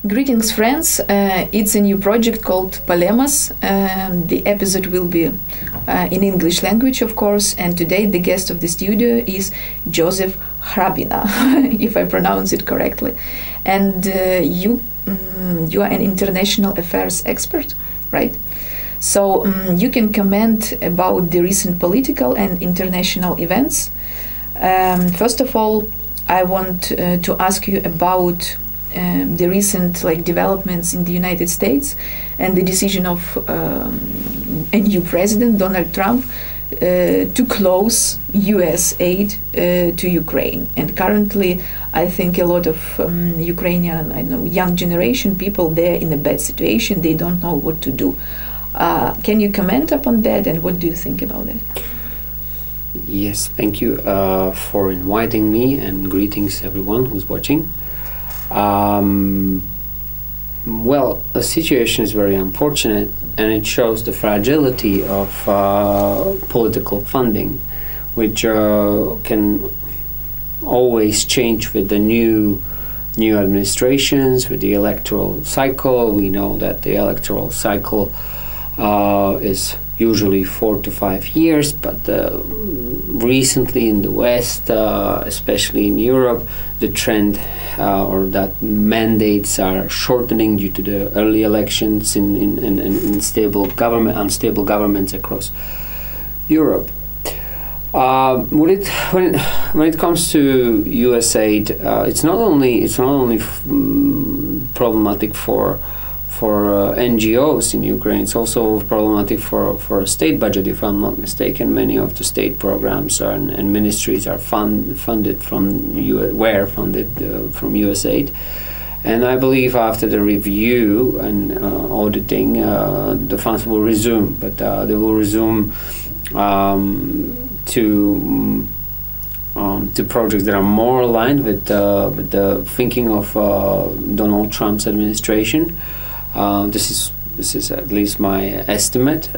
Greetings, friends. It's a new project called Polemos. The episode will be in English language, of course, and today the guest of the studio is Jozef Hrabina, if I pronounce it correctly. And you are an international affairs expert, right? So you can comment about the recent political and international events. First of all, I want to ask you about the recent developments in the United States and the decision of a new president, Donald Trump, to close U.S. aid to Ukraine. And currently, I think a lot of Ukrainian, young generation people, they're in a bad situation. They don't know what to do. Can you comment upon that, and what do you think about that? Yes, thank you for inviting me, and greetings everyone who's watching. Well, the situation is very unfortunate, and it shows the fragility of political funding, which can always change with the new administrations, with the electoral cycle. We know that the electoral cycle is usually 4 to 5 years, but recently in the West, especially in Europe, the trend or that mandates are shortening due to the early elections in unstable governments across Europe. When it comes to U.S. aid, it's not only problematic for NGOs in Ukraine. It's also problematic for a state budget, if I'm not mistaken. Many of the state programs and ministries are funded from U.S. aid. And I believe after the review and auditing, the funds will resume, but they will resume to projects that are more aligned with the thinking of Donald Trump's administration. This is at least my estimate,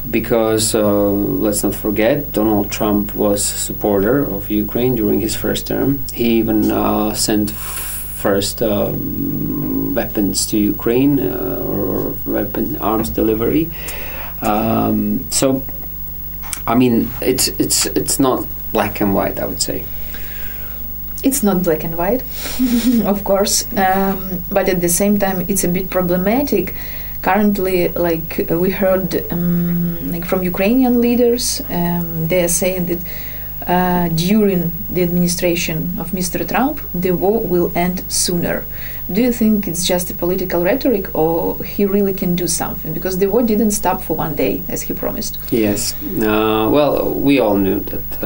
because let's not forget, Donald Trump was a supporter of Ukraine during his first term. He even sent first weapons to Ukraine, or arms delivery. So, I mean, it's not black and white, I would say. It's not black and white, of course, but at the same time, it's a bit problematic. Currently, we heard from Ukrainian leaders, they are saying that during the administration of Mr. Trump, the war will end sooner. Do you think it's just a political rhetoric, or he really can do something? Because the war didn't stop for one day, as he promised. Yes. Well, we all knew that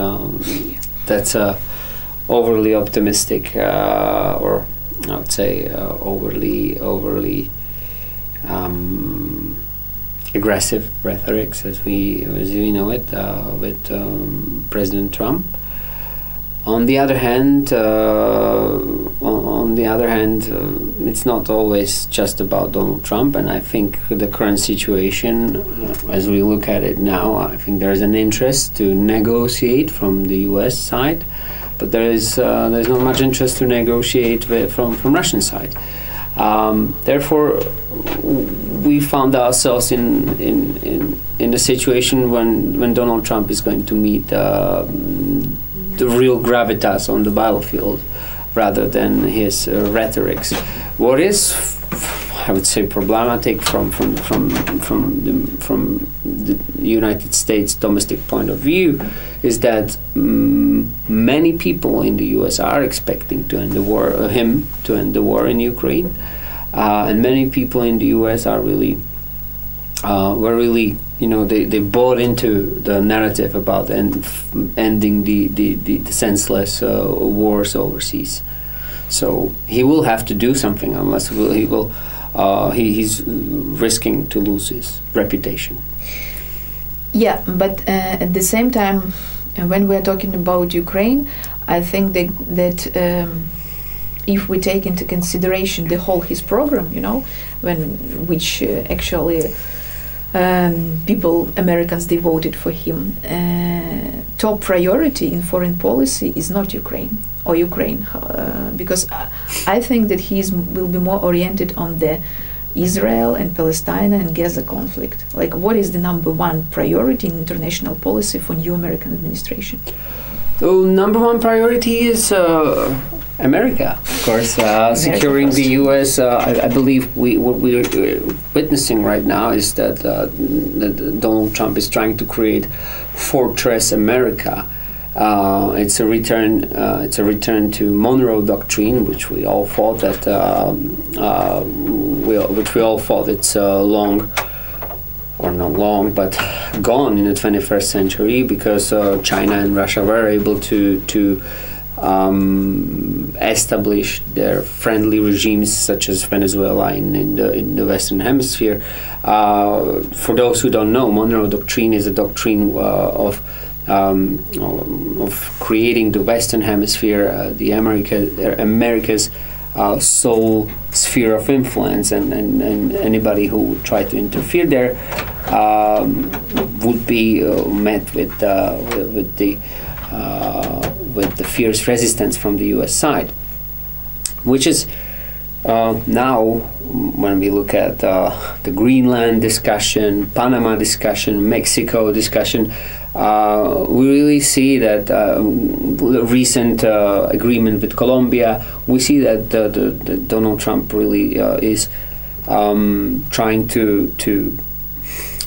that's a overly optimistic, or I would say overly aggressive rhetorics, as we know it, with President Trump. On the other hand, it's not always just about Donald Trump, and I think the current situation, as we look at it now, I think there is an interest to negotiate from the U.S. side. But there's not much interest to negotiate from Russian side. Therefore, we found ourselves in a situation when Donald Trump is going to meet the real gravitas on the battlefield, rather than his rhetorics. What is, I would say, problematic from the United States domestic point of view is that many people in the U.S. are expecting to end the war, him to end the war in Ukraine, and many people in the U.S. are really, they bought into the narrative about ending the senseless wars overseas. So he will have to do something, unless he's risking to lose his reputation. Yeah, but at the same time, when we are talking about Ukraine, I think that if we take into consideration the whole his program, which actually people, Americans, they voted for him. Top priority in foreign policy is not Ukraine, because I think that will be more oriented on the Israel and Palestine and Gaza conflict. Like, what is the number one priority in international policy for new American administration? So number one priority is America, of course. Securing the U.S. I believe what we're witnessing right now is that Donald Trump is trying to create Fortress America. It's a return. It's a return to Monroe Doctrine, which we all thought that it's long, or not long, but gone in the 21st century, because China and Russia were able to establish their friendly regimes, such as Venezuela in the Western Hemisphere. For those who don't know, Monroe Doctrine is a doctrine of creating the Western Hemisphere, the America's sole sphere of influence, and anybody who would try to interfere there would be met with the fierce resistance from the U.S. side, which is now, when we look at the Greenland discussion, Panama discussion, Mexico discussion, we really see that recent agreement with Colombia, we see that the Donald Trump really is trying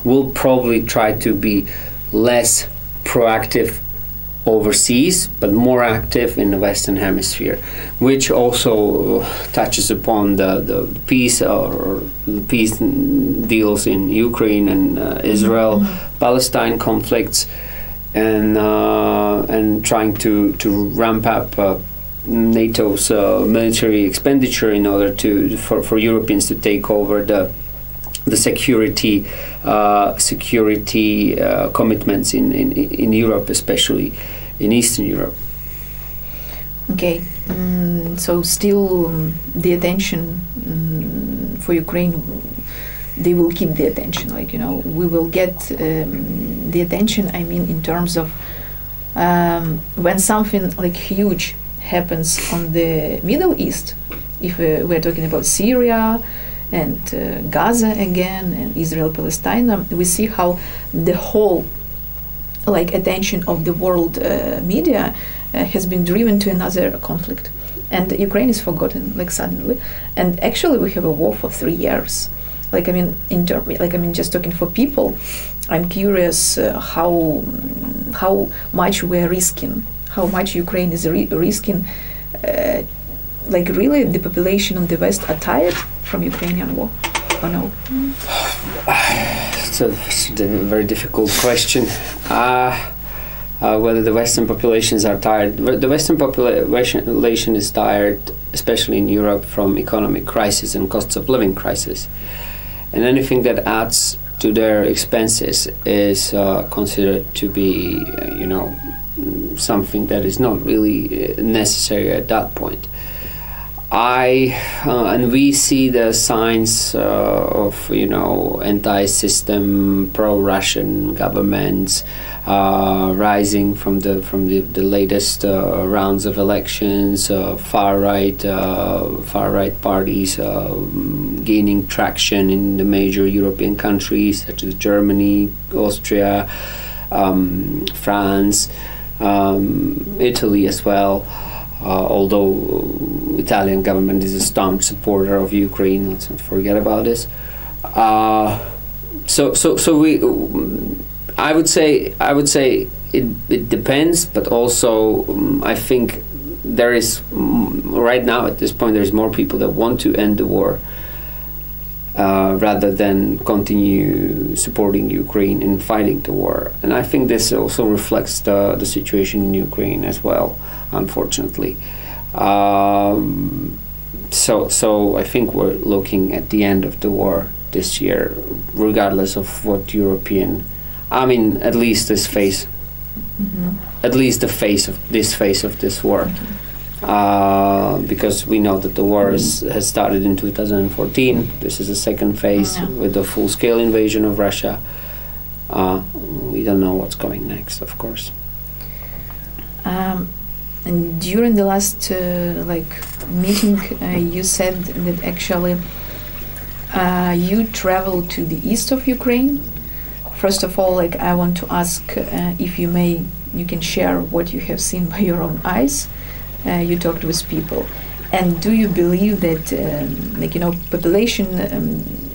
will probably try to be less proactive overseas, but more active in the Western Hemisphere, which also touches upon the peace or the peace deals in Ukraine and Israel, Palestine conflicts, and trying to ramp up NATO's military expenditure in order for Europeans to take over the security commitments in Europe, especially in Eastern Europe. Okay, so still the attention for Ukraine, they will keep the attention. Like, we will get the attention. I mean, in terms of when something like huge happens on the Middle East, if we're talking about Syria and Gaza again, and Israel, Palestine, we see how the whole attention of the world media has been driven to another conflict, and Ukraine is forgotten suddenly. And actually, we have a war for 3 years. Just talking for people, I'm curious how much we're risking, how much Ukraine is risking. Really, the population on the West are tired from Ukrainian war, or no? It's a very difficult question. Whether the Western populations are tired. The Western population is tired, especially in Europe, from economic crisis and costs of living crisis. And anything that adds to their expenses is considered to be, something that is not really necessary at that point. And we see the signs of anti-system, pro-Russian governments rising from the latest rounds of elections. Far right parties gaining traction in the major European countries such as Germany, Austria, France, Italy as well. Although Italian government is a staunch supporter of Ukraine, let's not forget about this. I would say it depends, but also I think there is right now at this point there is more people that want to end the war rather than continue supporting Ukraine and fighting the war. And I think this also reflects the situation in Ukraine as well, unfortunately. So I think we're looking at the end of the war this year, regardless of what at least this phase, at least the phase of this war. because we know that the war has started in 2014. This is the second phase with the full-scale invasion of Russia. We don't know what's going next, of course. And during the last meeting, you said that actually you traveled to the east of Ukraine. First of all, I want to ask if you can share what you have seen by your own eyes. You talked with people, and do you believe that population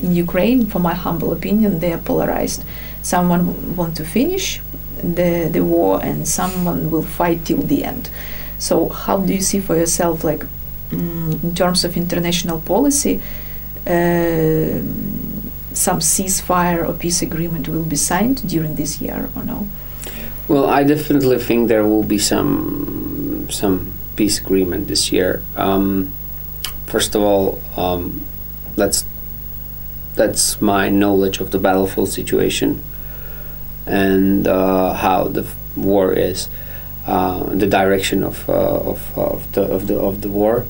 in Ukraine, for my humble opinion, they are polarized? Someone want to finish the war, and someone will fight till the end. So how do you see for yourself, in terms of international policy, some ceasefire or peace agreement will be signed during this year or no? Well, I definitely think there will be some peace agreement this year. First of all, that's my knowledge of the battlefield situation and how the war is, the direction of the war.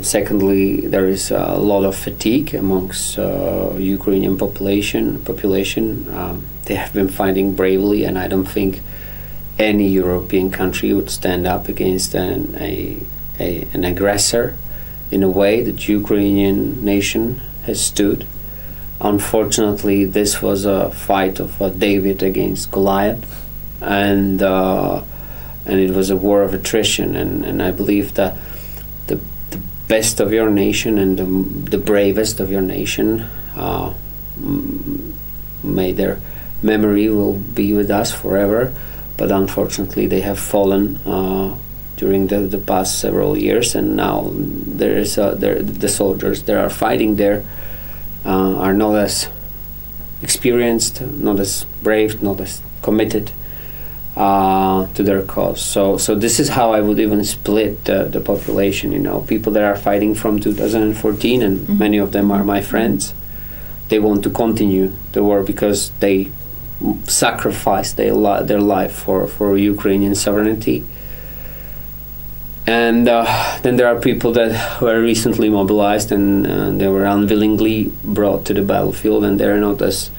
Secondly, there is a lot of fatigue amongst Ukrainian population. They have been fighting bravely, and I don't think any European country would stand up against an aggressor in a way that Ukrainian nation has stood. Unfortunately, this was a fight of David against Goliath, and it was a war of attrition. And I believe that the best of your nation and the bravest of your nation, may their memory will be with us forever. But unfortunately, they have fallen during the past several years, and now the soldiers that are fighting there are not as experienced, not as brave, not as committed to their cause. So this is how I would even split the population. People that are fighting from 2014, and many of them are my friends. They want to continue the war because they sacrificed their life for Ukrainian sovereignty. And then there are people that were recently mobilized, and they were unwillingly brought to the battlefield, and they're not as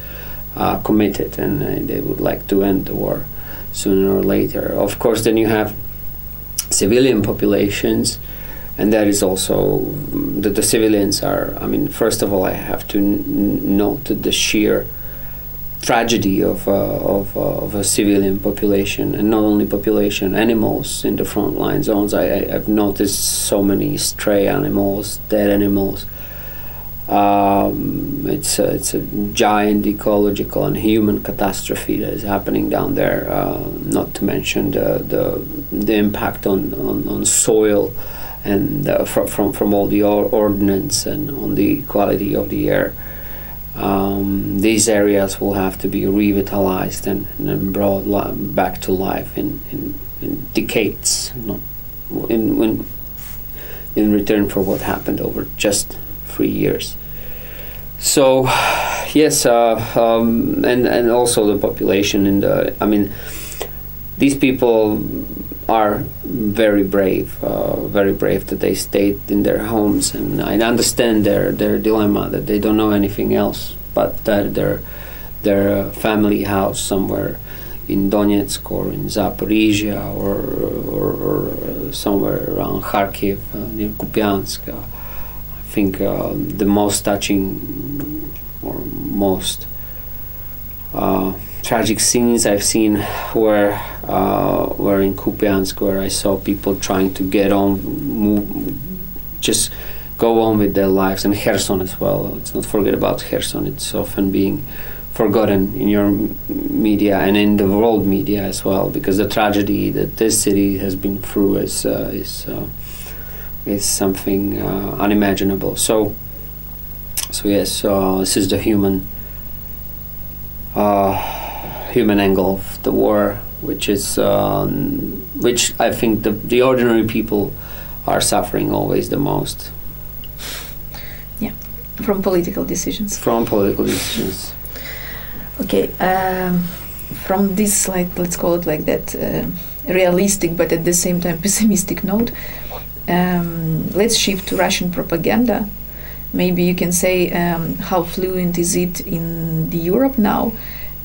committed, and they would like to end the war sooner or later. Of course, then you have civilian populations, and that is also the civilians are. First of all, I have to note the sheer tragedy of a civilian population, and not only population, animals in the frontline zones. I've noticed so many stray animals, dead animals. It's a giant ecological and human catastrophe that is happening down there. Not to mention the impact on soil and from all the ordnance and on the quality of the air. These areas will have to be revitalized and brought back to life in decades, not in return for what happened over just 3 years. So yes, and also the population these people are very brave that they stayed in their homes, and I understand their dilemma that they don't know anything else but their family house somewhere in Donetsk or in Zaporizhia or somewhere around Kharkiv, near Kupiansk. I think the most touching or most tragic scenes I've seen were in Kupiansk, where I saw people trying to get on, just go on with their lives, and Kherson as well. Let's not forget about Kherson. It's often being forgotten in your media and in the world media as well, because the tragedy that this city has been through is something unimaginable. So yes, this is the human angle of the war, which I think the ordinary people are suffering always the most. Yeah, from political decisions. Okay, from this, let's call it like that, realistic but at the same time pessimistic note, let's shift to Russian propaganda. Maybe you can say how fluent is it in the Europe now,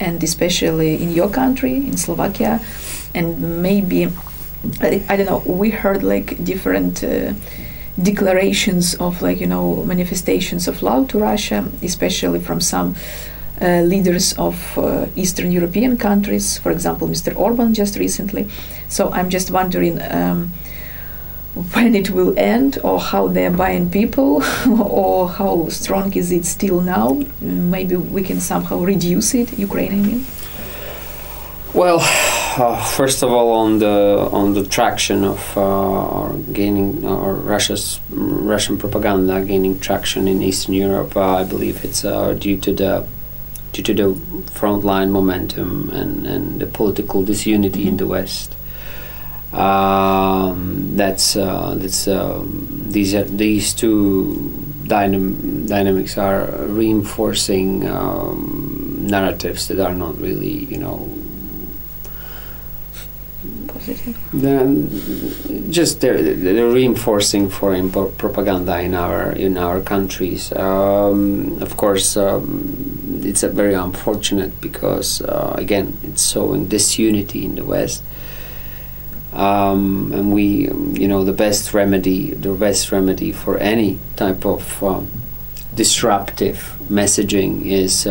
and especially in your country, in Slovakia, and maybe I don't know. We heard like different declarations of manifestations of love to Russia, especially from some leaders of Eastern European countries. For example, Mr. Orban just recently. So I'm just wondering. When it will end, or how they're buying people, or how strong is it still now? Maybe we can somehow reduce it, Ukraine, I mean. Well, first of all, on the traction of gaining Russian propaganda gaining traction in Eastern Europe, I believe it's due to the frontline momentum and the political disunity in the West. These two dynamics are reinforcing narratives that are not really positive. They're reinforcing foreign propaganda in our countries. Of course, it's very unfortunate because again, it's showing disunity in the West. And we, the best remedy for any type of disruptive messaging is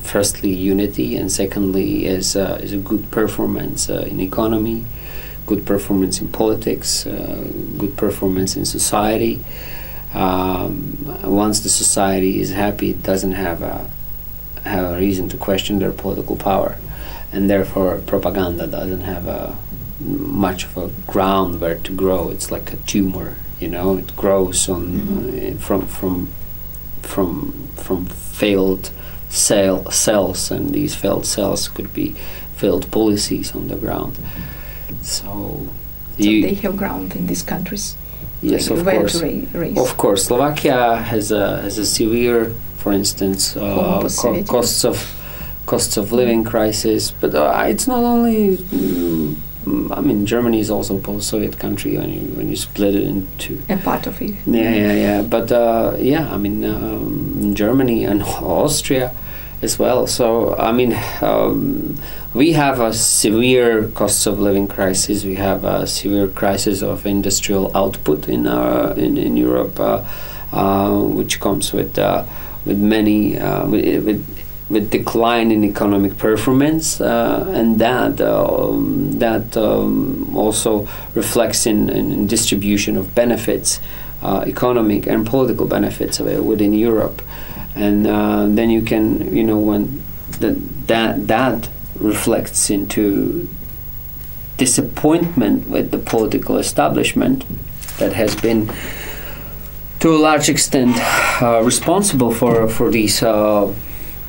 firstly unity, and secondly is a good performance in economy, good performance in politics, good performance in society. Once the society is happy, it doesn't have a reason to question their political power, and therefore propaganda doesn't have much of a ground where to grow. It's like a tumor, it grows on from failed cells, and these failed cells could be failed policies on the ground. So they have ground in these countries. Yes, of course. Of course, Slovakia has a severe, for instance, costs of living crisis, but it's not only. Germany is also a post-Soviet country when you split it into a part of it. Yeah. But Germany and Austria as well. So we have a severe cost of living crisis. We have a severe crisis of industrial output in Europe, which comes with many with decline in economic performance, and that also reflects in distribution of benefits, economic and political benefits within Europe, and then you can when that reflects into disappointment with the political establishment that has been to a large extent responsible for these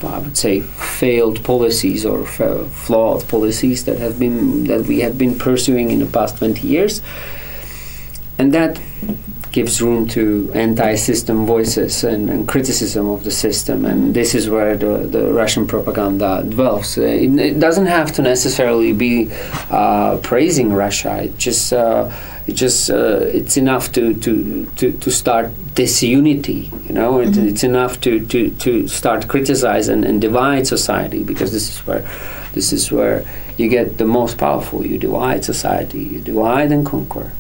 I would say failed policies or flawed policies that we have been pursuing in the past 20 years, and that gives room to anti-system voices and criticism of the system, and this is where the Russian propaganda dwells. It doesn't have to necessarily be praising Russia. It's enough to start disunity. It's enough to start criticize and divide society, because this is where you get the most powerful. You divide society. You divide and conquer.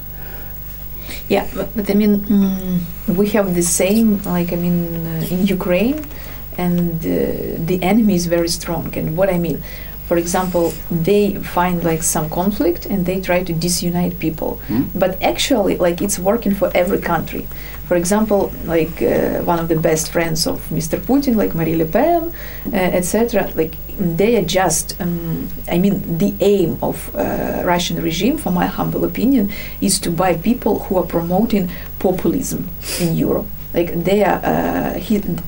Yeah, but we have the same, in Ukraine, and the enemy is very strong. And what I mean, for example, they find some conflict and they try to disunite people. But actually, it's working for every country. For example, one of the best friends of Mr. Putin, Marie Le Pen, etc. They are just. The aim of Russian regime, for my humble opinion, is to buy people who are promoting populism in Europe. They are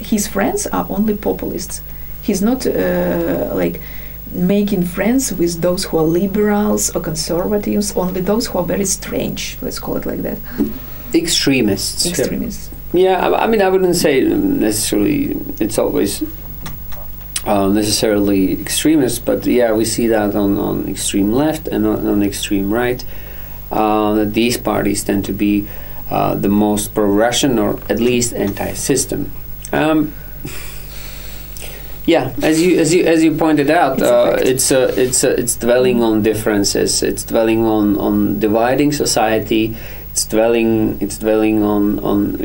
his friends are only populists. He's not making friends with those who are liberals or conservatives, only those who are very strange, let's call it like that. Extremists. Yeah, I wouldn't say necessarily it's always necessarily extremists, but yeah, we see that on extreme left and on extreme right. That these parties tend to be the most pro-Russian or at least anti-system. Yeah, as you pointed out, it's dwelling on differences. It's dwelling on dividing society. It's dwelling on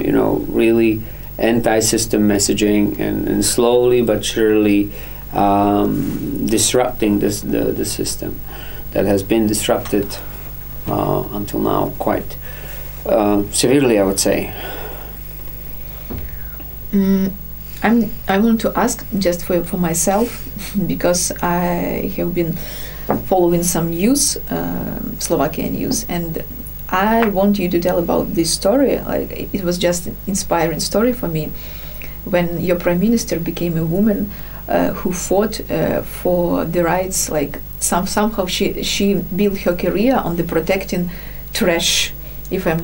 really anti-system messaging and slowly but surely disrupting the system that has been disrupted until now quite severely, I would say. I want to ask just for myself, because I have been following some news, Slovakian news, and I want you to tell about this story. Like, it was just an inspiring story for me when your prime minister became a woman who fought for the rights. Like somehow she built her career on the protecting trash. If I'm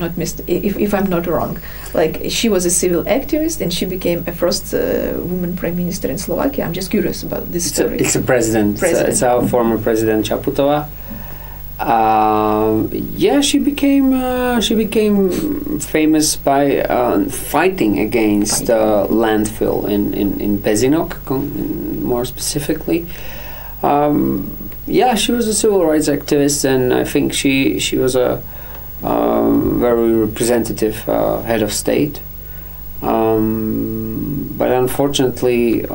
not wrong, like she was a civil activist and she became a first woman prime minister in Slovakia. I'm just curious about this story. It's a president. It's our former president Čaputová. Yeah, she became famous by fighting against landfill in Pezinok, more specifically. Yeah, she was a civil rights activist, and I think she was a very representative head of state. But unfortunately,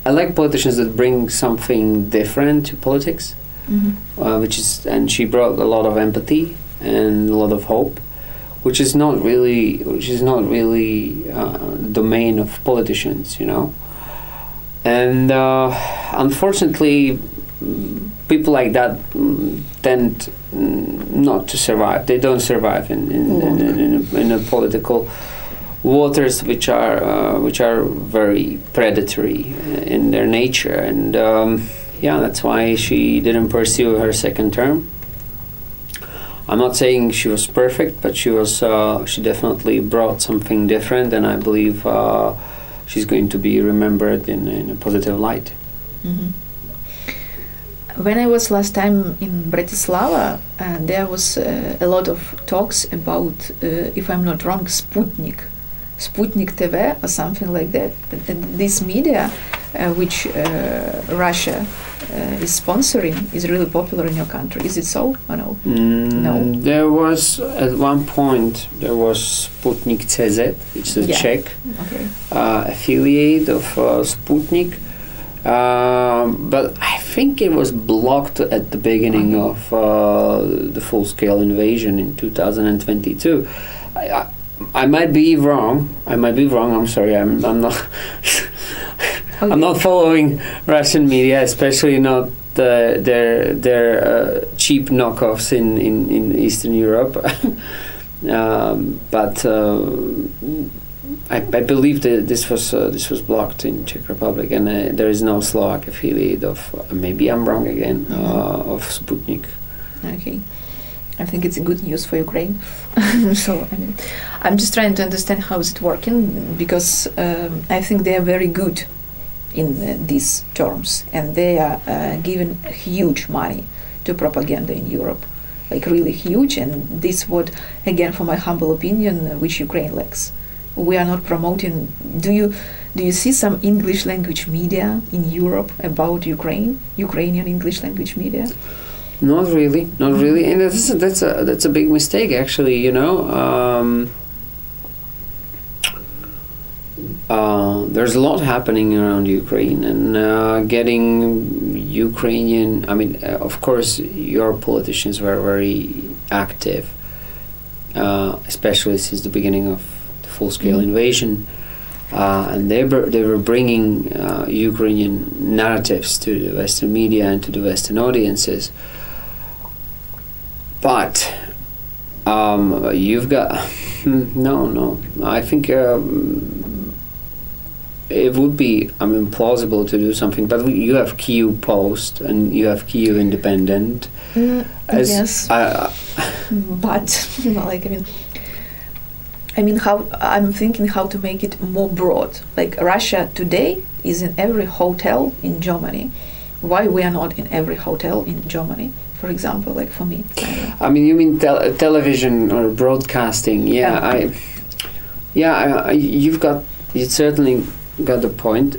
I like politicians that bring something different to politics, and she brought a lot of empathy and a lot of hope, which is not really domain of politicians, And unfortunately, people like that tend not to survive. They don't survive in a political waters which are very predatory in their nature, and that's why she didn't pursue her second term. I'm not saying she was perfect, but she definitely brought something different, and I believe she's going to be remembered in a positive light. When I was last time in Bratislava, there was a lot of talks about, if I'm not wrong, Sputnik TV or something like that. This media, which Russia is sponsoring, is really popular in your country. Is it so or no? No. There was at one point Sputnik CZ, which is a Czech affiliate of Sputnik. But I think it was blocked at the beginning of the full-scale invasion in 2022. I might be wrong. I'm sorry. I'm not. I'm not following Russian media, especially not their cheap knockoffs in Eastern Europe. But I believe that this was blocked in Czech Republic, and there is no Slovak affiliate of. Maybe I'm wrong again. Of Sputnik. Okay. I think it's good news for Ukraine. So I'm just trying to understand how is it working, because I think they are very good in these terms, and they are giving huge money to propaganda in Europe, like really huge. And this what, again, for my humble opinion, which Ukraine lacks. We are not promoting. Do you see some English language media in Europe about Ukrainian English language media? Not really, and that's a big mistake, actually. There's a lot happening around Ukraine, and getting Ukrainian. I mean, of course, your politicians were very active, especially since the beginning of the full-scale invasion, and they were bringing Ukrainian narratives to the Western media and to the Western audiences. But you've got no. I think it would be plausible to do something. But you have Kyiv Post and you have Kyiv Independent. Yes. But I mean, I'm thinking how to make it more broad. Like Russia today is in every hotel in Germany. Why we are not in every hotel in Germany? For example, like for me. I mean, you mean television or broadcasting? Yeah, you certainly got the point.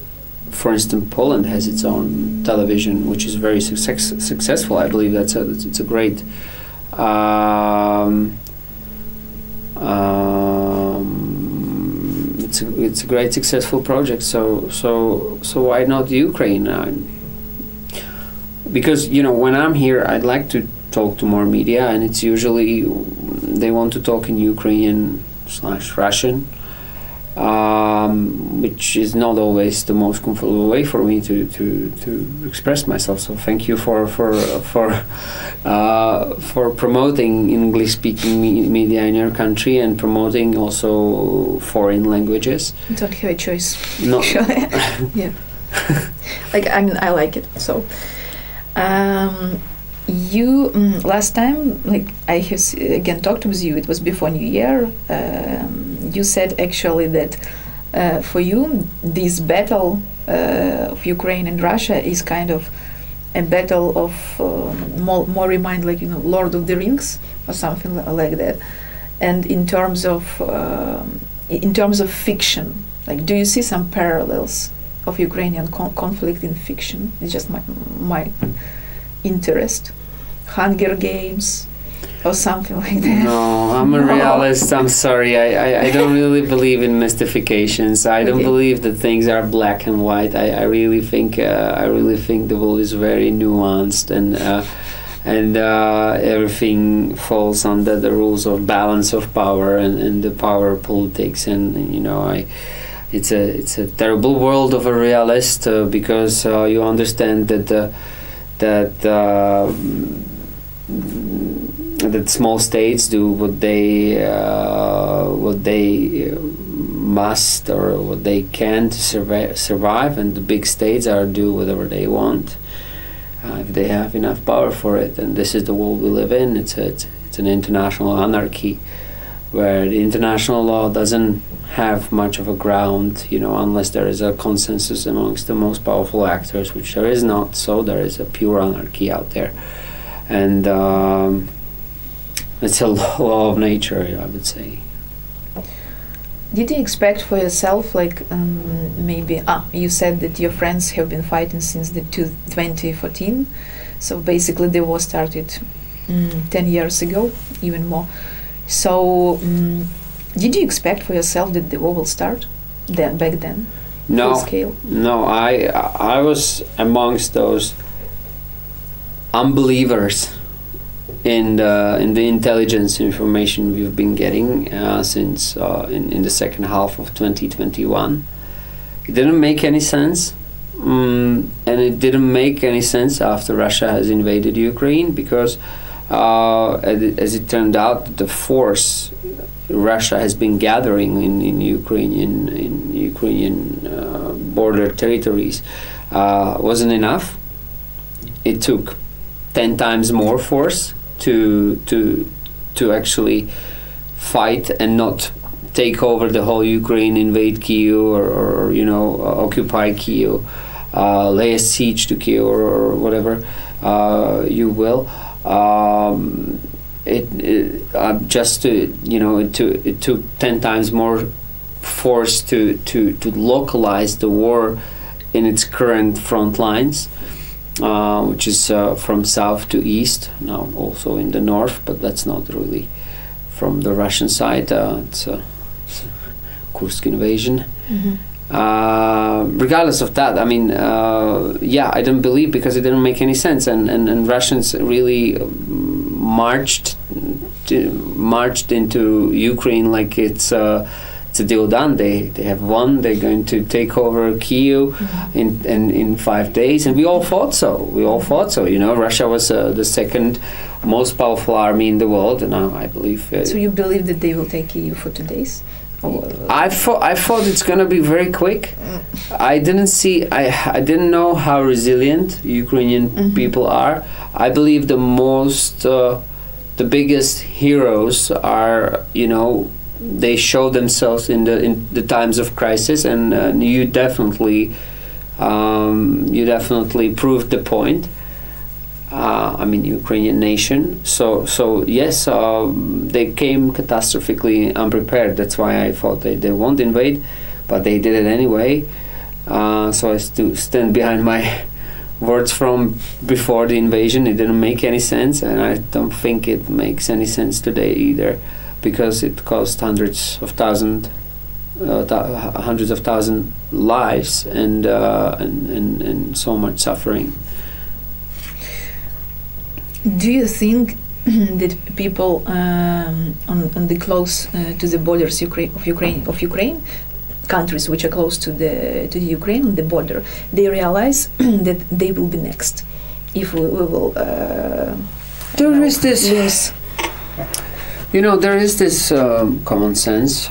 For instance, Poland has its own television, which is very successful. I believe it's a great. It's a great successful project. So why not Ukraine? Because when I'm here, I'd like to talk to more media, and it's usually they want to talk in Ukrainian/Russian, which is not always the most comfortable way for me to express myself. So thank you for promoting English-speaking media in your country and promoting also foreign languages. You don't have a choice. No. Yeah. Like I like it. So. You last time, like I have again talked with you, it was before New Year. You said actually that for you this battle of Ukraine and Russia is kind of a battle of more remind like Lord of the Rings or something like that. And in terms of fiction, like do you see some parallels of Ukrainian conflict in fiction? It's just my interest. Hunger Games or something like that. No, I'm a realist. I'm sorry. I don't really believe in mystifications. I don't believe that things are black and white. I really think the world is very nuanced and everything falls under the rules of balance of power and the power politics. And it's a terrible world of a realist because you understand that small states do what they must or what they can to survive, and the big states do whatever they want if they have enough power for it. And this is the world we live in. It's an international anarchy where the international law doesn't have much of a ground, unless there is a consensus amongst the most powerful actors, which there is not. So there is a pure anarchy out there, and it's a law of nature, I would say. Did you expect for yourself, like maybe? You said that your friends have been fighting since the 2014, so basically the war started 10 years ago, even more. So, did you expect for yourself that the war will start back then? No, full scale? No. I was amongst those unbelievers in the intelligence information we've been getting since in the second half of 2021. It didn't make any sense, and it didn't make any sense after Russia has invaded Ukraine because. As it turned out, the force Russia has been gathering in Ukrainian border territories wasn't enough. It took 10 times more force to actually fight and not take over the whole Ukraine, invade Kyiv or occupy Kyiv, lay a siege to Kyiv or whatever you will. It took 10 times more force to localize the war in its current front lines, which is from south to east, now also in the north, but that's not really from the Russian side. It's a Kursk invasion. Mm-hmm. Regardless of that, I mean, I didn't believe because it didn't make any sense, and Russians really marched into Ukraine like it's a deal done. They have won. They're going to take over Kyiv in 5 days, and we all thought so. Russia was the second most powerful army in the world, and I believe. So you believe that they will take Kyiv for 2 days? I thought it's gonna be very quick. I didn't know how resilient Ukrainian people are. I believe the biggest heroes are they show themselves in the times of crisis, and you definitely proved the point. I mean, Ukrainian nation. So yes, they came catastrophically unprepared. That's why I thought they won't invade, but they did it anyway. So I stand behind my words from before the invasion. It didn't make any sense, and I don't think it makes any sense today either, because it cost hundreds of thousand lives and so much suffering. Do you think that people on the close to the borders of Ukraine, countries which are close to the Ukraine on the border, they realize that they will be next if we will there is this lose? There is this common sense.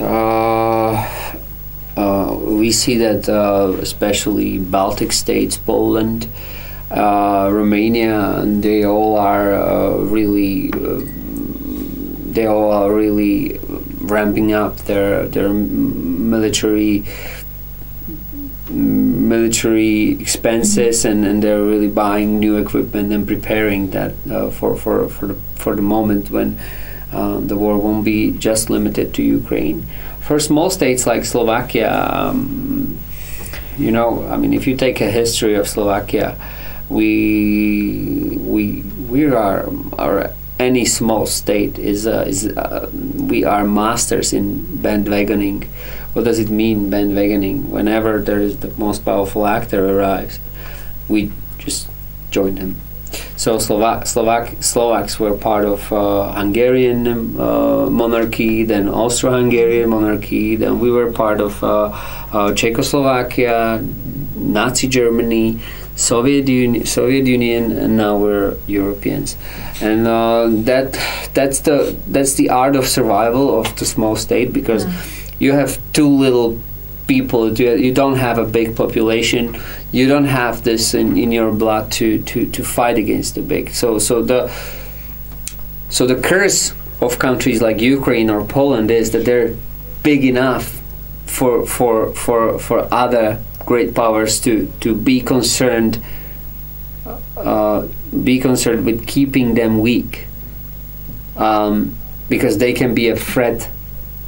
We see that especially Baltic states, Poland, Romania, and they all are really ramping up their military expenses, and they're really buying new equipment and preparing that for the moment when the war won't be just limited to Ukraine. For small states like Slovakia, I mean, if you take a history of Slovakia, we are any small state we are masters in bandwagoning. What does it mean, bandwagoning? Whenever there is the most powerful actor arrives, we just join him. So Slovaks were part of Hungarian monarchy, then Austro-Hungarian monarchy, then we were part of Czechoslovakia, Nazi Germany, Soviet Union, and now we're Europeans. And that's the art of survival of the small state, because you have too little people. You don't have a big population. You don't have this in your blood to fight against the big. So the curse of countries like Ukraine or Poland is that they're big enough for other great powers to be concerned with keeping them weak, because they can be a threat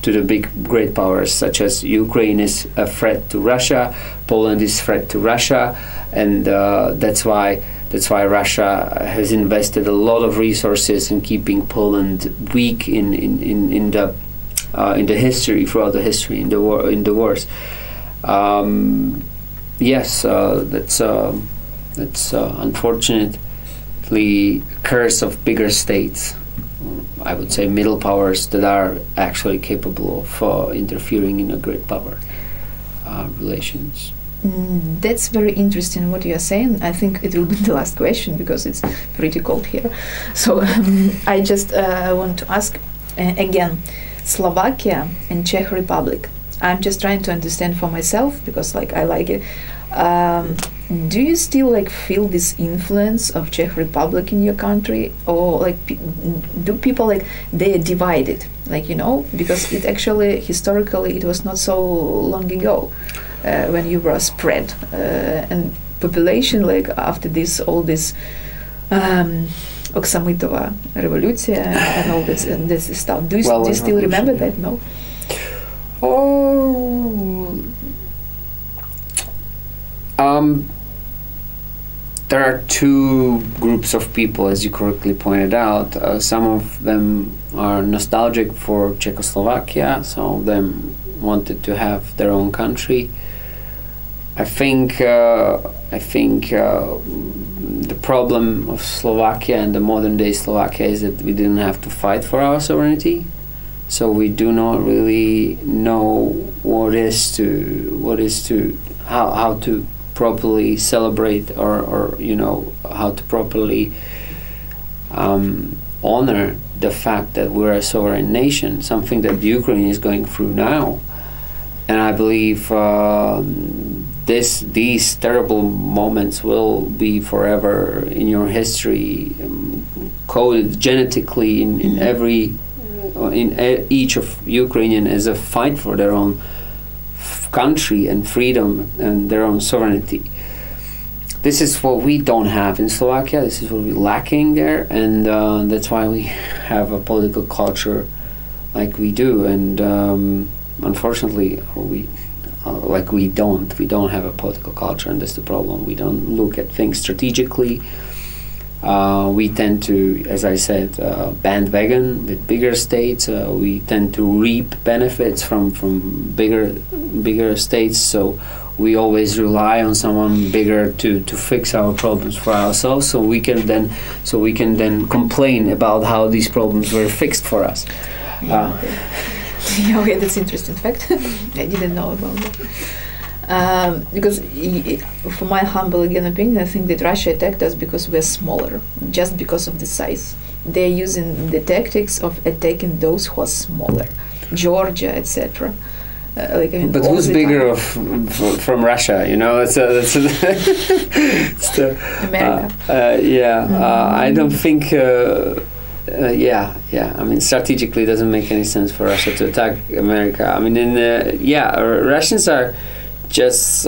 to the big great powers, such as Ukraine is a threat to Russia, Poland is a threat to Russia, and that's why Russia has invested a lot of resources in keeping Poland weak in the history, throughout the history, in the wars. Yes, that's unfortunately curse of bigger states. I would say middle powers that are actually capable of interfering in a great power relations. That's very interesting what you are saying. I think it will be the last question because it's pretty cold here. So I just want to ask again, Slovakia and Czech Republic. I'm just trying to understand for myself because I like it. Do you still feel this influence of Czech Republic in your country, or do people they are divided, because it actually historically it was not so long ago when you were spread and population after all this Oksamitova revolution and all this stuff. Do you still remember that? No. There are two groups of people, as you correctly pointed out. Some of them are nostalgic for Czechoslovakia. Some of them wanted to have their own country. I think the problem of Slovakia and the modern day Slovakia is that we didn't have to fight for our sovereignty, so we do not really know how to properly celebrate or how to properly honor the fact that we're a sovereign nation, something that Ukraine is going through now. And I believe these terrible moments will be forever in your history, coded genetically in every each of Ukrainian as a fight for their own country and freedom and their own sovereignty. This is what we don't have in Slovakia. This is what we're lacking there, and that's why we have a political culture like we do. And unfortunately, we don't have a political culture, and that's the problem. We don't look at things strategically. We tend to, as I said, bandwagon with bigger states. We tend to reap benefits from bigger states. So we always rely on someone bigger to fix our problems for ourselves. So we can then complain about how these problems were fixed for us. Okay, that's interesting fact. I didn't know about that. Because, for my humble opinion, I think that Russia attacked us because we're smaller, just because of the size. They're using the tactics of attacking those who are smaller, Georgia, etc. But who's bigger from Russia? You know, it's America. I don't think. I mean, strategically, it doesn't make any sense for Russia to attack America. I mean, Russians are just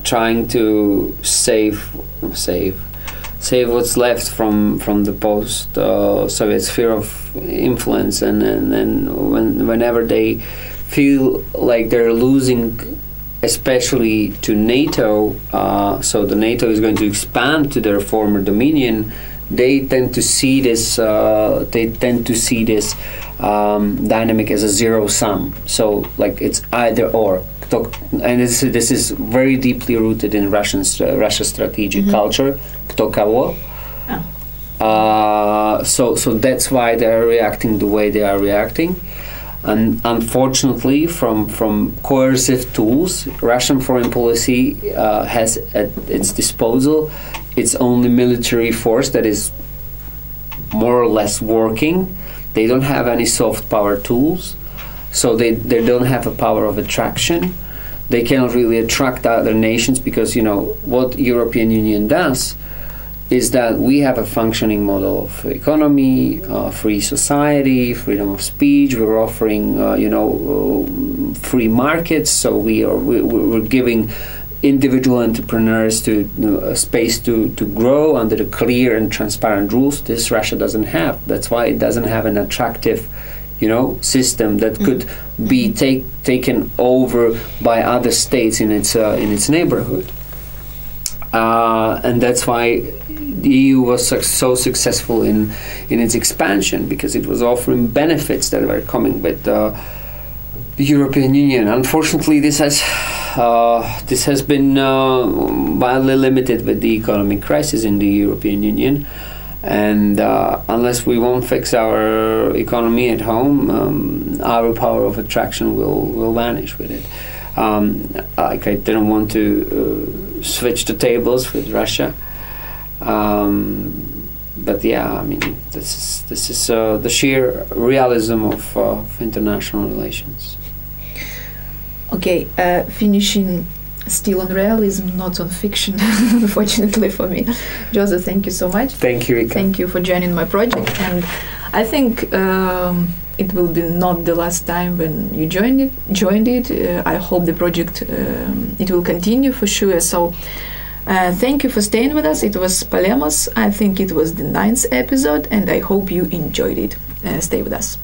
trying to save what's left from the post-Soviet sphere of influence, and whenever they feel like they're losing, especially to NATO, so the NATO is going to expand to their former dominion. They tend to see this. Dynamic as a zero sum. So, like, it's either or. And this is very deeply rooted in Russia's strategic culture. Kto kogo. So that's why they are reacting the way they are reacting. And unfortunately, from coercive tools, Russian foreign policy has at its disposal its only military force that is more or less working. They don't have any soft power tools, so they don't have a power of attraction. They cannot really attract other nations because, you know, what European Union does is that we have a functioning model of economy, free society, freedom of speech. We're offering, free markets. So we're giving individual entrepreneurs to a space to grow under the clear and transparent rules. This Russia doesn't have. That's why it doesn't have an attractive, system that could be taken over by other states in its neighborhood. And that's why the EU was so successful in its expansion, because it was offering benefits that were coming with the European Union. Unfortunately, this has been wildly limited with the economic crisis in the European Union, and unless we won't fix our economy at home, our power of attraction will vanish with it. I didn't want to switch the tables with Russia, but yeah, I mean, this is the sheer realism of international relations. Okay, finishing still on realism, not on fiction, unfortunately for me. Joseph, thank you so much. Thank you, Ika. Thank you for joining my project, and I think it will be not the last time when you joined it. I hope the project it will continue for sure. So thank you for staying with us. It was Polemos. I think it was the 9th episode, and I hope you enjoyed it. Stay with us.